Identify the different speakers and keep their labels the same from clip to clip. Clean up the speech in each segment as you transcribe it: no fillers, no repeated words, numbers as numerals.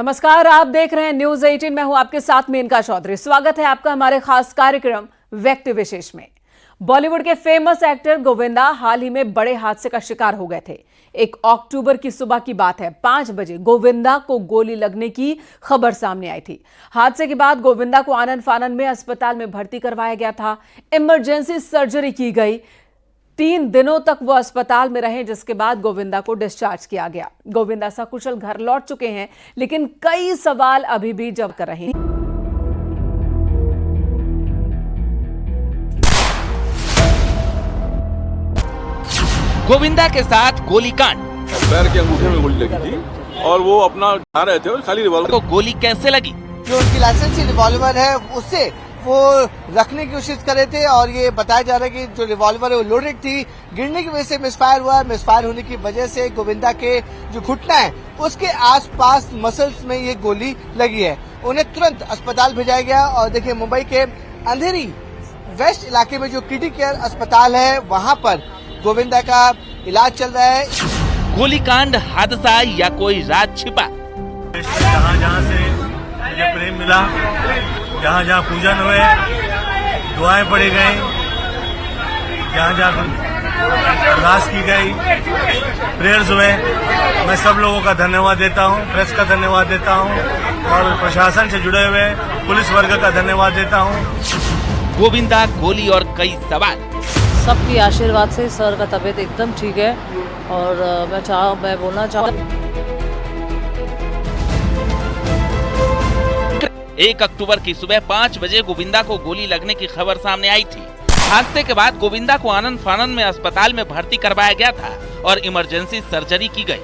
Speaker 1: नमस्कार, आप देख रहे हैं न्यूज 18। मैं हूं आपके साथ मेनका चौधरी। स्वागत है आपका हमारे खास कार्यक्रम व्यक्ति विशेष में। बॉलीवुड के फेमस एक्टर गोविंदा हाल ही में बड़े हादसे का शिकार हो गए थे। 1 अक्टूबर की सुबह की बात है। 5 बजे गोविंदा को गोली लगने की खबर सामने आई थी। हादसे के बाद गोविंदा को आनन फानन में अस्पताल में भर्ती करवाया गया था। इमरजेंसी सर्जरी की गई। 3 दिनों तक वो अस्पताल में रहे, जिसके बाद गोविंदा को डिस्चार्ज किया गया। गोविंदा सकुशल घर लौट चुके हैं, लेकिन कई सवाल अभी भी जब कर रहे हैं।
Speaker 2: गोविंदा के साथ गोलीकांड।
Speaker 3: पैर के अंगूठे में गोली लगी थी और वो अपना जा रहे थे और खाली रिवॉल्वर
Speaker 2: को गोली कैसे लगी?
Speaker 4: जो उनकी लाइसेंसी रिवॉल्वर है उससे वो रखने की कोशिश कर रहे थे और ये बताया जा रहा है कि जो रिवॉल्वर है वो लोडेड थी। गिरने की वजह से मिसफायर हुआ। मिसफायर होने की वजह से गोविंदा के जो घुटना है उसके आसपास मसल्स में ये गोली लगी है। उन्हें तुरंत अस्पताल भेजा गया और देखिए मुंबई के अंधेरी वेस्ट इलाके में जो क्रिटिकल केयर अस्पताल है वहाँ पर गोविंदा का इलाज चल रहा है।
Speaker 2: गोलीकांड हादसा या कोई राज छिपा?
Speaker 5: जहाँ जहाँ से मुझे प्रेम मिला, जहाँ जहाँ पूजन हुए, दुआएं पढ़ी गई, जहाँ जहाँ अरदास की गई, प्रेयर्स हुए, मैं सब लोगों का धन्यवाद देता हूँ, प्रेस का धन्यवाद देता हूँ और प्रशासन से जुड़े हुए पुलिस वर्ग का धन्यवाद देता हूँ।
Speaker 2: गोविंदा, गोली और कई सवाल।
Speaker 6: सबकी आशीर्वाद से सर का तबीयत एकदम ठीक है और मैं बोलना चाहूँ
Speaker 2: 1 अक्टूबर की सुबह 5 बजे गोविंदा को गोली लगने की खबर सामने आई थी। हादसे के बाद गोविंदा को आनन फानन में अस्पताल में भर्ती करवाया गया था और इमरजेंसी सर्जरी की गई।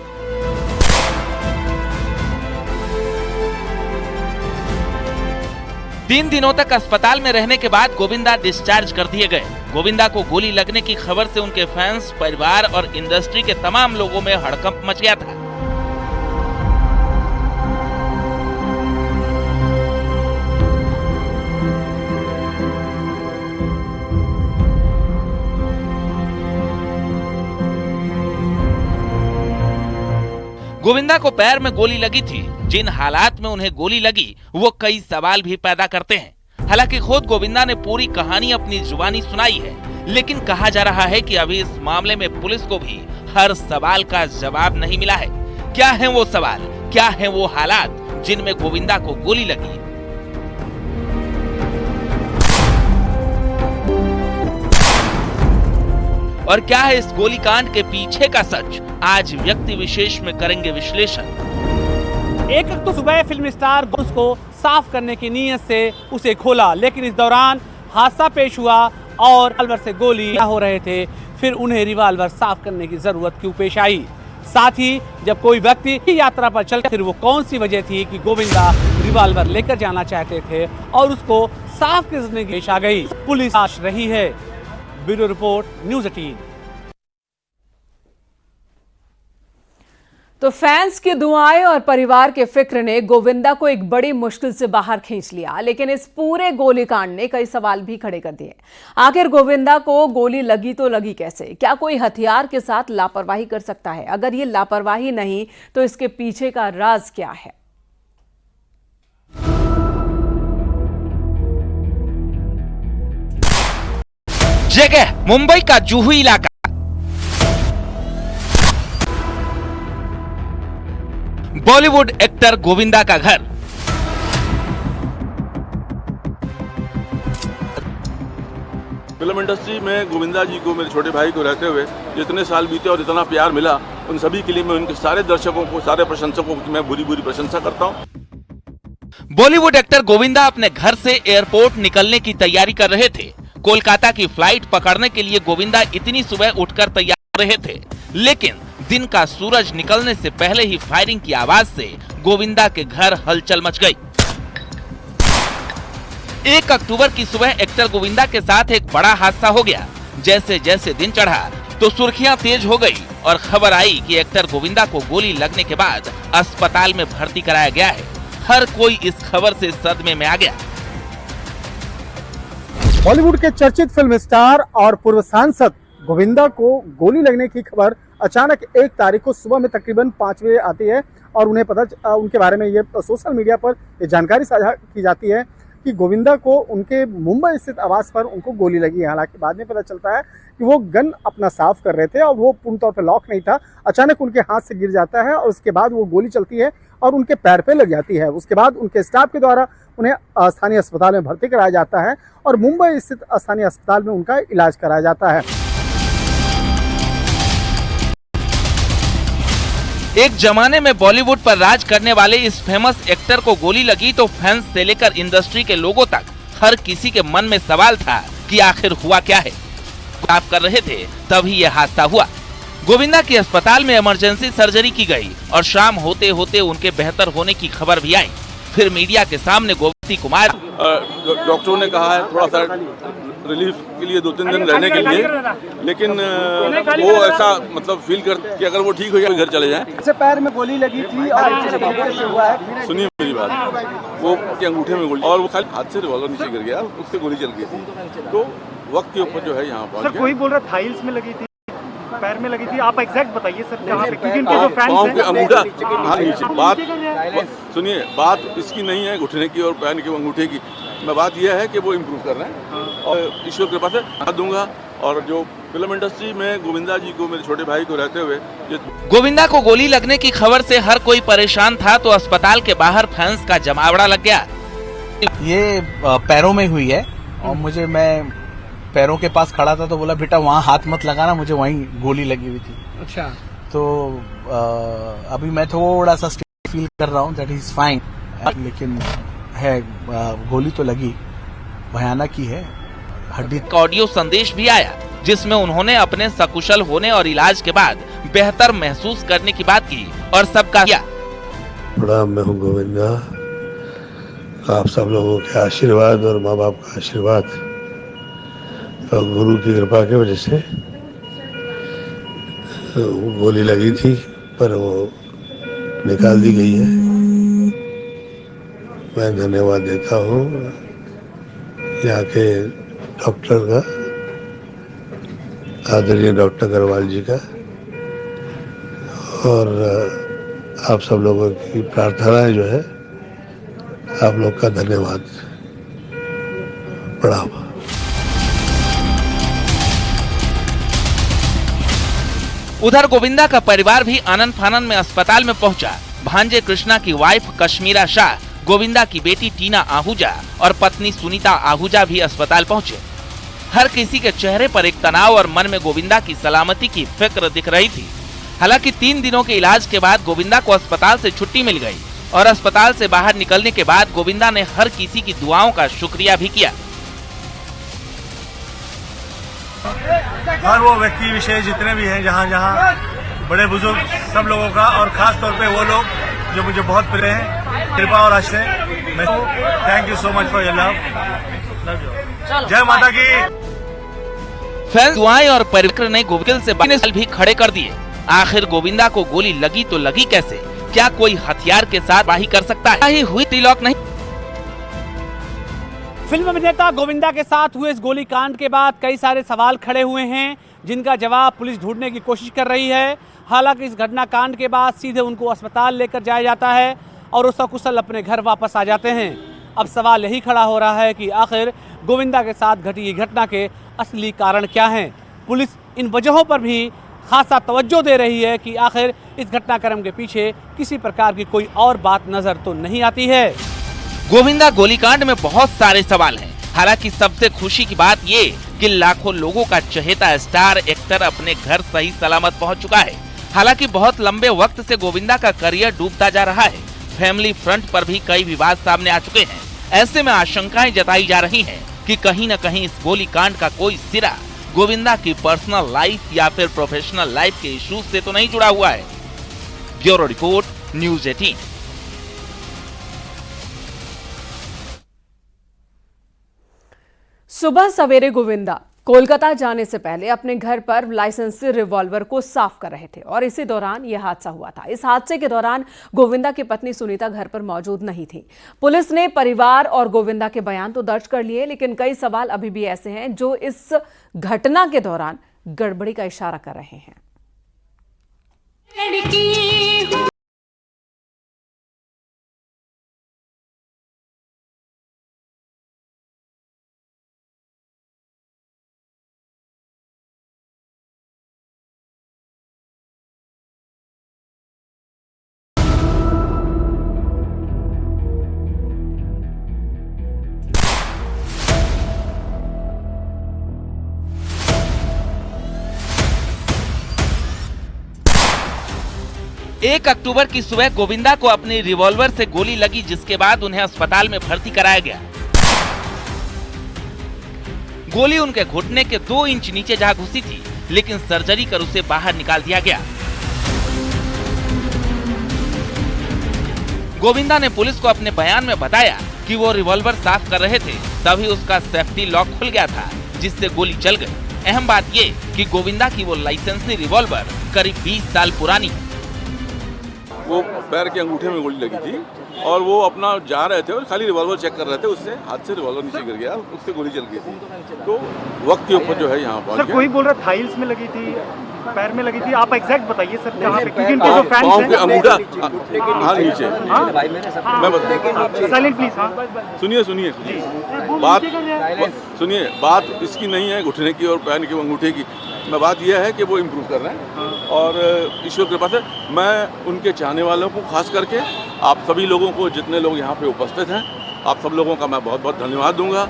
Speaker 2: तीन दिनों तक अस्पताल में रहने के बाद गोविंदा डिस्चार्ज कर दिए गए। गोविंदा को गोली लगने की खबर से उनके फैंस, परिवार और इंडस्ट्री के तमाम लोगों में हड़कंप मच गया था। गोविंदा को पैर में गोली लगी थी। जिन हालात में उन्हें गोली लगी वो कई सवाल भी पैदा करते हैं। हालांकि खुद गोविंदा ने पूरी कहानी अपनी जुबानी सुनाई है, लेकिन कहा जा रहा है कि अभी इस मामले में पुलिस को भी हर सवाल का जवाब नहीं मिला है। क्या है वो सवाल, क्या है वो हालात जिनमें गोविंदा को गोली लगी? और क्या है इस गोलीकांड के पीछे का सच? आज व्यक्ति विशेष में करेंगे विश्लेषण।
Speaker 7: 1 अक्टूबर सुबह फिल्म स्टार उसको साफ करने की नीयत से उसे खोला, लेकिन इस दौरान हादसा पेश हुआ और रिवॉल्वर से गोली हो रहे थे। फिर उन्हें रिवॉल्वर साफ करने की जरूरत क्यों पेश आई? साथ ही जब कोई व्यक्ति यात्रा पर चल, फिर वो कौन सी वजह थी कि गोविंदा रिवॉल्वर लेकर जाना चाहते थे और उसको साफ करने की पेश आ गई? पुलिस तलाश रही है। Bureau report, news 18।
Speaker 1: तो फैंस की दुआएं और परिवार के फिक्र ने गोविंदा को एक बड़ी मुश्किल से बाहर खींच लिया, लेकिन इस पूरे गोलीकांड ने कई सवाल भी खड़े कर दिए। आखिर गोविंदा को गोली लगी तो लगी कैसे? क्या कोई हथियार के साथ लापरवाही कर सकता है? अगर ये लापरवाही नहीं तो इसके पीछे का राज क्या है?
Speaker 2: जगह मुंबई का जुहू इलाका। बॉलीवुड एक्टर गोविंदा का घर।
Speaker 3: फिल्म इंडस्ट्री में गोविंदा जी को, मेरे छोटे भाई को रहते हुए जितने साल बीते और इतना प्यार मिला, उन सभी के लिए मैं उनके सारे दर्शकों को, सारे प्रशंसकों की मैं बुरी बुरी प्रशंसा करता हूं।
Speaker 2: बॉलीवुड एक्टर गोविंदा अपने घर से एयरपोर्ट निकलने की तैयारी कर रहे थे। कोलकाता की फ्लाइट पकड़ने के लिए गोविंदा इतनी सुबह उठकर तैयार रहे थे, लेकिन दिन का सूरज निकलने से पहले ही फायरिंग की आवाज से गोविंदा के घर हलचल मच गई। 1 अक्टूबर की सुबह एक्टर गोविंदा के साथ एक बड़ा हादसा हो गया। जैसे जैसे दिन चढ़ा तो सुर्खियां तेज हो गई और खबर आई कि एक्टर गोविंदा को गोली लगने के बाद अस्पताल में भर्ती कराया गया है। हर कोई इस खबर से सदमे में आ गया।
Speaker 8: बॉलीवुड के चर्चित फिल्म स्टार और पूर्व सांसद गोविंदा को गोली लगने की खबर अचानक 1 तारीख को सुबह में तकरीबन 5 बजे आती है और उन्हें उनके बारे में ये सोशल मीडिया पर ये जानकारी साझा की जाती है कि गोविंदा को उनके मुंबई स्थित आवास पर उनको गोली लगी है। हालांकि बाद में पता चलता है कि वो गन अपना साफ कर रहे थे और वो पूर्ण तौर पर लॉक नहीं था, अचानक उनके हाथ से गिर जाता है और उसके बाद वो गोली चलती है और उनके पैर पे लग जाती है। उसके बाद उनके स्टाफ के द्वारा उन्हें स्थानीय अस्पताल में भर्ती कराया जाता है और मुंबई स्थित स्थानीय अस्पताल में उनका इलाज कराया जाता है।
Speaker 2: एक जमाने में बॉलीवुड पर राज करने वाले इस फेमस एक्टर को गोली लगी तो फैंस से लेकर इंडस्ट्री के लोगों तक हर किसी के मन में सवाल था कि आखिर हुआ क्या है। आप कर रहे थे तभी यह हादसा हुआ। गोविंदा की अस्पताल में इमरजेंसी सर्जरी की गई और शाम होते होते उनके बेहतर होने की खबर भी आई। फिर मीडिया के सामने गोविंदा कुमार
Speaker 3: डॉक्टरों ने कहा है थोड़ा सा रिलीफ के लिए 2-3 दिन रहने के लिए, लेकिन वो ऐसा मतलब फील कर कि अगर वो ठीक हो गया घर चले जाएं।
Speaker 8: से पैर में गोली लगी थी और कैसे हुआ है?
Speaker 3: सुनिए मेरी बात, वो के अंगूठे में गोली और वो खाली हाथ से रिवॉल्वर नीचे गिर गया, उससे गोली चल गई थी। तो वक्त के ऊपर जो है यहाँ पहुँच गया।
Speaker 9: कोई बोल रहा थाइल्स में लगी थी, पैर में लगी थी, आप एग्जैक्ट बताइए सर कहाँ पे, क्योंकि इनके जो फैंस हैं
Speaker 3: अंगूठा हाथ नीचे। बात सुनिए, बात इसकी नहीं है घुटने की और पैर के अंगूठे की। मैं बात यह है कि वो इम्प्रूव कर रहे हैं और ईश्वर कृपा से हाथ दूंगा। और जो फिल्म इंडस्ट्री में गोविंदा जी को, मेरे छोटे भाई को रहते हुए
Speaker 2: गोविंदा को गोली लगने की खबर से हर कोई परेशान था तो अस्पताल के बाहर फैंस का जमावड़ा लग गया।
Speaker 10: ये पैरों में हुई है और मैं पैरों के पास खड़ा था तो बोला बेटा वहाँ हाथ मत लगाना, मुझे वहीं गोली लगी हुई थी।
Speaker 7: अच्छा,
Speaker 10: तो अभी मैं थोड़ा सा फील कर रहा हूँ, दैट इज फाइन, लेकिन है गोली तो लगी, भयानक ही है। हड्डी
Speaker 2: का ऑडियो संदेश भी आया जिसमें उन्होंने अपने सकुशल होने और इलाज के बाद बेहतर महसूस करने की बात की और सबका किया।
Speaker 11: प्रणाम, मैं हूँ गोविंदा। आप सब लोगों के आशीर्वाद और माँ बाप का आशीर्वाद और गुरु की कृपा की वजह से गोली लगी थी पर वो निकाल दी गई है। मैं धन्यवाद देता हूँ यहाँ के डॉक्टर का, आदरणीय डॉक्टर अग्रवाल जी का, और आप सब लोगों की प्रार्थनाएं जो है, आप लोग का धन्यवाद। प्रणाम।
Speaker 2: उधर गोविंदा का परिवार भी आनन फानन में अस्पताल में पहुंचा। भांजे कृष्णा की वाइफ कश्मीरा शाह, गोविंदा की बेटी टीना आहूजा और पत्नी सुनीता आहूजा भी अस्पताल पहुंचे। हर किसी के चेहरे पर एक तनाव और मन में गोविंदा की सलामती की फिक्र दिख रही थी। हालांकि 3 दिनों के इलाज के बाद गोविंदा को अस्पताल से छुट्टी मिल गई और अस्पताल से बाहर निकलने के बाद गोविंदा ने हर किसी की दुआओं का शुक्रिया भी किया।
Speaker 5: हर वो व्यक्ति विशेष जितने भी हैं, जहाँ जहाँ बड़े बुजुर्ग, सब लोगों का, और खास तौर पे वो लोग जो मुझे बहुत प्रिय हैं, कृपा और आशीर्वाद। Thank you so much for your love. जय माता की।
Speaker 2: फैंस दुआएं और परिवार ने गोविंदा से बात भी खड़े कर दिए। आखिर गोविंदा को गोली लगी तो लगी कैसे? क्या कोई हथियार के साथ वाही कर सकता है? ही हुई त्रिलोक नहीं।
Speaker 7: फिल्म अभिनेता गोविंदा के साथ हुए इस गोलीकांड के बाद कई सारे सवाल खड़े हुए हैं जिनका जवाब पुलिस ढूंढने की कोशिश कर रही है। हालांकि इस घटनाकांड के बाद सीधे उनको अस्पताल लेकर जाया जाता है और वो सकुशल अपने घर वापस आ जाते हैं। अब सवाल यही खड़ा हो रहा है कि आखिर गोविंदा के साथ घटी ये घटना के असली कारण क्या हैं। पुलिस इन वजहों पर भी खासा तवज्जो दे रही है कि आखिर इस घटनाक्रम के पीछे किसी प्रकार की कोई और बात नजर तो नहीं आती है।
Speaker 2: गोविंदा गोलीकांड में बहुत सारे सवाल हैं। हालांकि सबसे खुशी की बात ये कि लाखों लोगों का चहेता स्टार एक्टर अपने घर सही सलामत पहुंच चुका है। हालांकि बहुत लंबे वक्त से गोविंदा का करियर डूबता जा रहा है। फैमिली फ्रंट पर भी कई विवाद सामने आ चुके हैं। ऐसे में आशंकाएं जताई जा रही हैं कि कहीं न कहीं इस गोलीकांड का कोई सिरा गोविंदा की पर्सनल लाइफ या फिर प्रोफेशनल लाइफ के इश्यूज से तो नहीं जुड़ा हुआ है। Bureau report, news 18।
Speaker 1: सुबह सवेरे गोविंदा कोलकाता जाने से पहले अपने घर पर लाइसेंसी रिवॉल्वर को साफ कर रहे थे और इसी दौरान यह हादसा हुआ था। इस हादसे के दौरान गोविंदा की पत्नी सुनीता घर पर मौजूद नहीं थी। पुलिस ने परिवार और गोविंदा के बयान तो दर्ज कर लिए, लेकिन कई सवाल अभी भी ऐसे हैं जो इस घटना के दौरान गड़बड़ी का इशारा कर रहे हैं।
Speaker 2: एक अक्टूबर की सुबह गोविंदा को अपनी रिवॉल्वर से गोली लगी, जिसके बाद उन्हें अस्पताल में भर्ती कराया गया। गोली उनके घुटने के 2 इंच नीचे जा घुसी थी, लेकिन सर्जरी कर उसे बाहर निकाल दिया गया। गोविंदा ने पुलिस को अपने बयान में बताया कि वो रिवॉल्वर साफ कर रहे थे, तभी उसका सेफ्टी लॉक खुल गया था, जिससे गोली चल गई। अहम बात ये कि गोविंदा की वो लाइसेंसी रिवॉल्वर करीब 20 साल पुरानी है।
Speaker 3: वो पैर के अंगूठे में गोली लगी थी और वो अपना जा रहे थे और खाली रिवॉल्वर चेक कर रहे थे, उससे हाथ से रिवॉल्वर नीचे गिर गया, उससे गोली चल गई थी। तो वक्त के ऊपर जो है यहाँ पहुँच गया।
Speaker 9: कोई बोल रहा थाइल्स में लगी थी, पैर में लगी थी, आप एग्जैक्ट बताइए सर कहाँ पे, क्योंकि इनके जो फैंस
Speaker 3: पाँव
Speaker 9: हैं
Speaker 3: के अंगूठा हाँ नीचे। मैं बता
Speaker 9: साइलेंट प्लीज।
Speaker 3: सुनिए सुनिए, बात इसकी नहीं है घुटने की और पैर की अंगूठे की। मैं बात यह है कि वो इम्प्रूव कर रहे हैं और ईश्वर कृपा से मैं उनके चाहने वालों को, खास करके आप सभी लोगों को, जितने लोग यहाँ पे उपस्थित हैं, आप सब लोगों का मैं बहुत बहुत धन्यवाद दूंगा।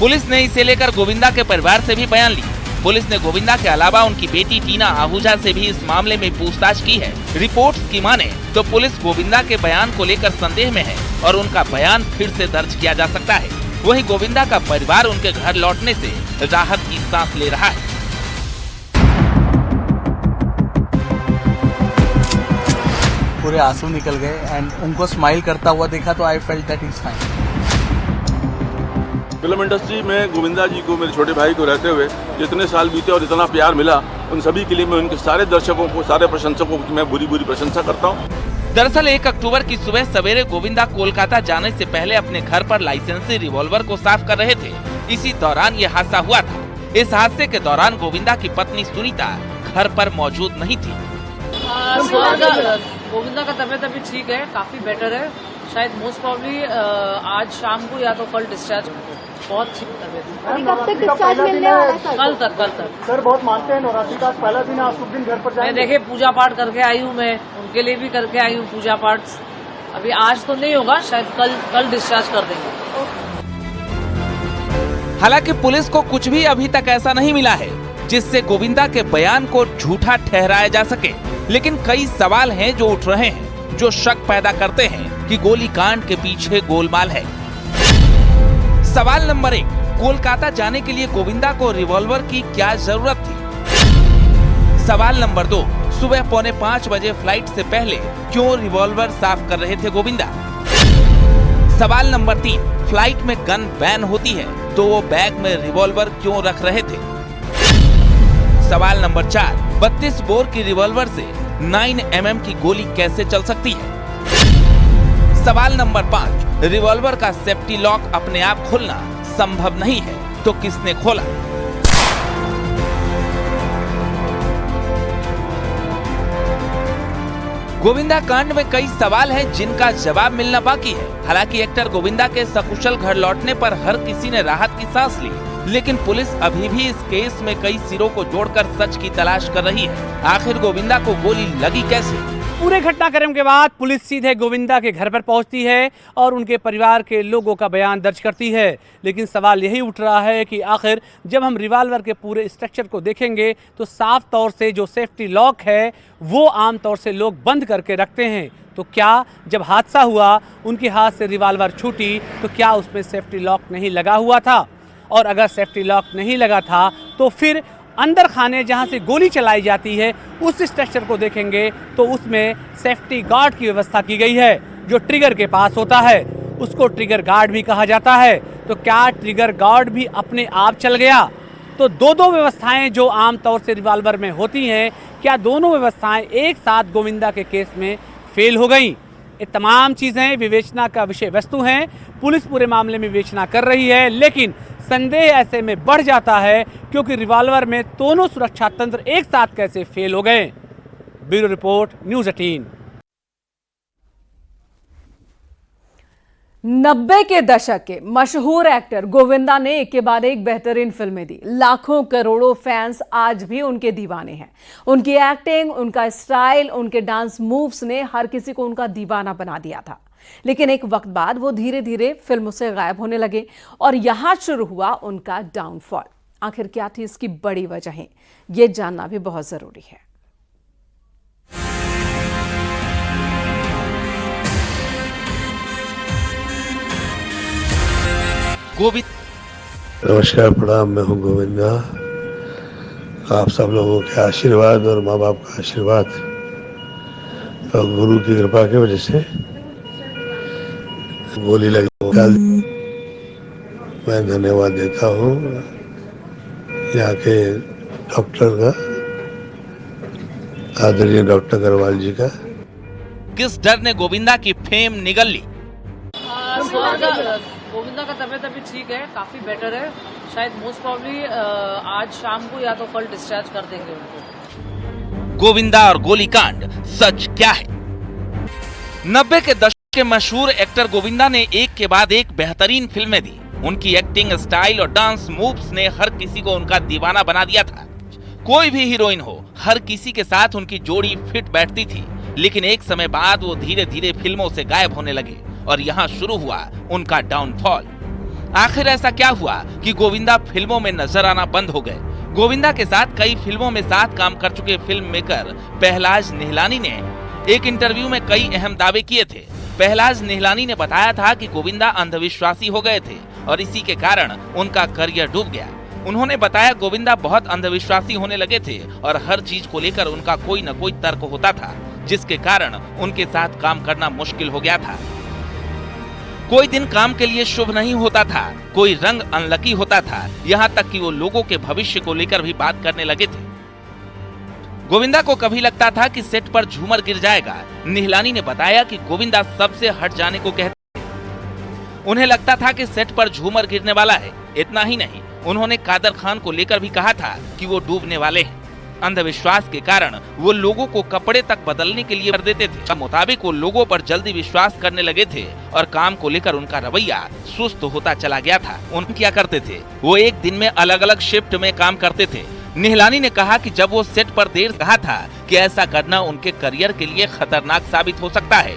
Speaker 2: पुलिस ने इसे लेकर गोविंदा के परिवार से भी बयान लिया। पुलिस ने गोविंदा के अलावा उनकी बेटी टीना आहूजा से भी इस मामले में पूछताछ की है। रिपोर्ट्स की माने तो पुलिस गोविंदा के बयान को लेकर संदेह में है और उनका बयान फिर से दर्ज किया जा सकता है। वहीं गोविंदा का परिवार उनके घर लौटने से राहत की सांस ले रहा है।
Speaker 10: पूरे आंसू निकल गए एंड उनको स्माइल करता हुआ देखा तो I felt that he is fine.
Speaker 3: Film industry में गोविंदा जी को, मेरे छोटे भाई को रहते हुए जितने साल बीते और इतना प्यार मिला, उन सभी के लिए मैं उनके सारे दर्शकों को, सारे प्रशंसकों की मैं बुरी प्रशंसा करता हूँ।
Speaker 2: दरअसल 1 अक्टूबर की सुबह सवेरे गोविंदा कोलकाता जाने से पहले अपने घर पर लाइसेंसी रिवॉल्वर को साफ कर रहे थे। इसी दौरान ये हादसा हुआ था। इस हादसे के दौरान गोविंदा की पत्नी सुनीता घर पर मौजूद नहीं थी।
Speaker 6: गोविंदा का तबीयत अभी ठीक है, काफी बेटर है। शायद मोस्ट प्रॉब्ली आज शाम को या तो कल डिस्चार्ज। बहुत ठीक तबीयत।
Speaker 8: कब तक डिस्चार्ज मिलने वाला है?
Speaker 6: कल तक।
Speaker 8: सर बहुत मानते हैं नवरात्रि का पहला दिन, आज शुभ दिन घर पर
Speaker 6: मैं देखिए पूजा पाठ करके आई हूँ, मैं उनके लिए भी करके आई हूँ पूजा पाठ। अभी आज तो नहीं होगा, शायद कल डिस्चार्ज कर देंगे।
Speaker 2: हालांकि पुलिस को कुछ भी अभी तक ऐसा नहीं मिला है जिससे गोविंदा के बयान को झूठा ठहराया जा सके, लेकिन कई सवाल हैं जो उठ रहे हैं, जो शक पैदा करते हैं कि गोलीकांड के पीछे गोलमाल है। सवाल नंबर 1, कोलकाता जाने के लिए गोविंदा को रिवॉल्वर की क्या जरूरत थी? सवाल नंबर 2, सुबह 4:45 बजे फ्लाइट से पहले क्यों रिवॉल्वर साफ कर रहे थे गोविंदा? सवाल नंबर 3, फ्लाइट में गन बैन होती है तो वो बैग में रिवॉल्वर क्यों रख रहे थे? सवाल नंबर 4, 32 बोर की रिवॉल्वर से 9 mm की गोली कैसे चल सकती है? सवाल नंबर 5, रिवॉल्वर का सेफ्टी लॉक अपने आप खुलना संभव नहीं है तो किसने खोला? गोविंदा कांड में कई सवाल हैं जिनका जवाब मिलना बाकी है। हालांकि एक्टर गोविंदा के सकुशल घर लौटने पर हर किसी ने राहत की सांस ली, लेकिन पुलिस अभी भी इस केस में कई सिरों को जोड़कर सच की तलाश कर रही है। आखिर गोविंदा को गोली लगी कैसे?
Speaker 7: पूरे घटनाक्रम के बाद पुलिस सीधे गोविंदा के घर पर पहुंचती है और उनके परिवार के लोगों का बयान दर्ज करती है। लेकिन सवाल यही उठ रहा है कि आखिर जब हम रिवॉल्वर के पूरे स्ट्रक्चर को देखेंगे तो साफ तौर से जो सेफ्टी लॉक है वो आमतौर से लोग बंद करके रखते हैं। तो क्या जब हादसा हुआ उनके हाथ से रिवॉल्वर छूटी तो क्या उसमें सेफ्टी लॉक नहीं लगा हुआ था? और अगर सेफ्टी लॉक नहीं लगा था तो फिर अंदर खाने जहां से गोली चलाई जाती है उस स्ट्रक्चर को देखेंगे तो उसमें सेफ्टी गार्ड की व्यवस्था की गई है जो ट्रिगर के पास होता है, उसको ट्रिगर गार्ड भी कहा जाता है। तो क्या ट्रिगर गार्ड भी अपने आप चल गया? तो दो व्यवस्थाएं जो आमतौर से रिवॉल्वर में होती हैं, क्या दोनों व्यवस्थाएं एक साथ गोविंदा के केस में फेल हो गई? ये तमाम चीज़ें विवेचना का विषय वस्तु हैं। पुलिस पूरे मामले में विवेचना कर रही है, लेकिन संदेह ऐसे में बढ़ जाता है क्योंकि रिवॉल्वर में दोनों सुरक्षा तंत्र एक साथ कैसे फेल हो गए। Bureau report, news 18।
Speaker 1: 90 के दशक के मशहूर एक्टर गोविंदा ने एक के बाद एक बेहतरीन फिल्में दी। लाखों करोड़ों फैंस आज भी उनके दीवाने हैं। उनकी एक्टिंग, उनका स्टाइल, उनके डांस मूव्स ने हर किसी को उनका दीवाना बना दिया था। लेकिन एक वक्त बाद वो धीरे धीरे फिल्मों से गायब होने लगे और यहां शुरू हुआ उनका डाउनफॉल। आखिर क्या थी इसकी बड़ी वजहें, ये जानना भी बहुत जरूरी है।
Speaker 11: नमस्कार, प्रणाम। मैं हूं गोविंदा। आप सब लोगों के आशीर्वाद और माँ बाप का आशीर्वाद और गुरु की कृपा की वजह से गोली लगी। मैं धन्यवाद देता हूँ यहाँ के डॉक्टर का, आदरणीय डॉक्टर अग्रवाल जी का।
Speaker 2: किस डर ने गोविंदा की फेम निगल ली?
Speaker 6: गोविंदा का तबीयत अभी ठीक है, काफी बेटर है। शायद मोस्ट प्रॉब्ली आज शाम को या तो कल डिस्चार्ज कर देंगे उनको।
Speaker 2: गोविंदा और गोलीकांड, सच क्या है? 90 के दशक के मशहूर एक्टर गोविंदा ने एक के बाद एक बेहतरीन फिल्में दी। उनकी एक्टिंग, स्टाइल और डांस मूव्स ने हर किसी को उनका दीवाना बना दिया था। कोई भी हीरोइन हो, हर किसी के साथ उनकी जोड़ी फिट बैठती थी। लेकिन एक समय बाद वो धीरे धीरे फिल्मों से गायब होने लगे और यहाँ शुरू हुआ उनका डाउनफॉल। आखिर ऐसा क्या हुआ कि गोविंदा फिल्मों में नजर आना बंद हो गए? गोविंदा के साथ कई फिल्मों में साथ काम कर चुके फिल्म मेकर पहलाज निहलानी ने एक इंटरव्यू में कई अहम दावे किए थे। पहलाज निहलानी ने बताया था कि गोविंदा अंधविश्वासी हो गए थे और इसी के कारण उनका करियर डूब गया। उन्होंने बताया गोविंदा बहुत अंधविश्वासी होने लगे थे और हर चीज को लेकर उनका कोई न कोई तर्क होता था, जिसके कारण उनके साथ काम करना मुश्किल हो गया था। कोई दिन काम के लिए शुभ नहीं होता था, कोई रंग अनलकी होता था, यहाँ तक कि वो लोगों के भविष्य को लेकर भी बात करने लगे थे। गोविंदा को कभी लगता था कि सेट पर झूमर गिर जाएगा। निहलानी ने बताया कि गोविंदा सबसे हट जाने को कहते हैं। उन्हें लगता था कि सेट पर झूमर गिरने वाला है। इतना ही नहीं, उन्होंने कादर खान को लेकर भी कहा था कि वो डूबने वाले हैं। अंधविश्वास के कारण वो लोगों को कपड़े तक बदलने के लिए कर देते थे। मुताबिक वो लोगों पर जल्दी विश्वास करने लगे थे और काम को लेकर उनका रवैया सुस्त होता चला गया था। उन क्या करते थे, वो एक दिन में अलग अलग शिफ्ट में काम करते थे। निहलानी ने कहा कि जब वो सेट पर देर कहा था कि ऐसा करना उनके करियर के लिए खतरनाक साबित हो सकता है।